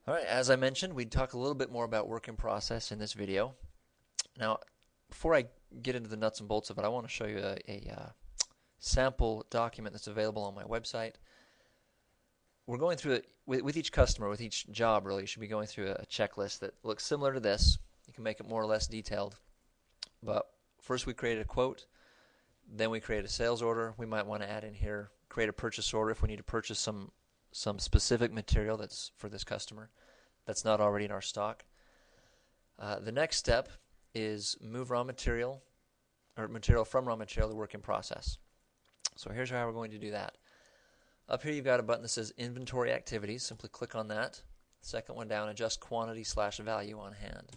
Alright, as I mentioned, we'd talk a little bit more about work in process in this video. Now, before I get into the nuts and bolts of it, I want to show you a sample document that's available on my website. We're going through it with each customer, with each job really. You should be going through a checklist that looks similar to this. You can make it more or less detailed. But first we create a quote, then we create a sales order. We might want to add in here, create a purchase order if we need to purchase some specific material that's for this customer that's not already in our stock. The next step is move raw material or material from raw material to work in process. So here's how we're going to do that. Up here you've got a button that says Inventory Activities. Simply click on that. Second one down, Adjust Quantity/Value on Hand.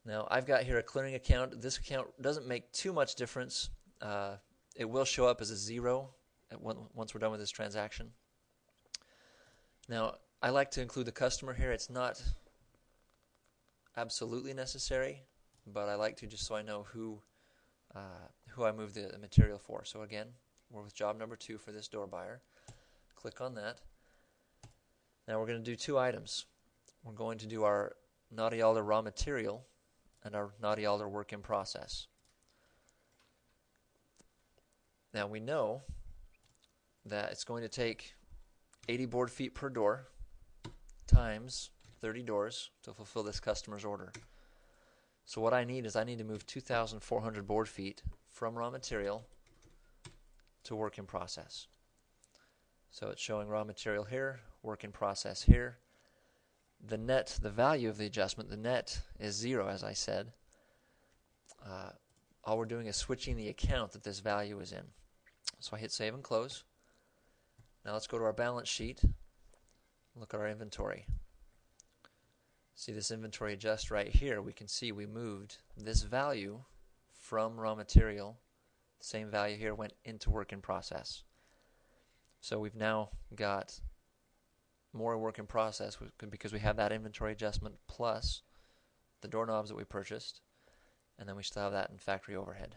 Now I've got here a clearing account. This account doesn't make too much difference. It will show up as a 0 once we're done with this transaction. Now I like to include the customer here. It's not absolutely necessary, but I like to just so I know who I move the material for. So again, we're with job number 2 for this door buyer. Click on that. Now we're going to do 2 items. We're going to do our Naughty Alder raw material and our Naughty Alder work in process. Now we know that it's going to take 80 board feet per door times 30 doors to fulfill this customer's order. So what I need to move 2,400 board feet from raw material to work in process. So it's showing raw material here, work in process here. The value of the adjustment, the net is 0 as I said. All we're doing is switching the account that this value is in. So I hit save and close. Now let's go to our balance sheet, look at our inventory. See this inventory adjust right here. We can see we moved this value from raw material. The same value here went into work in process. So we've now got more work in process because we have that inventory adjustment plus the doorknobs that we purchased, and then we still have that in factory overhead.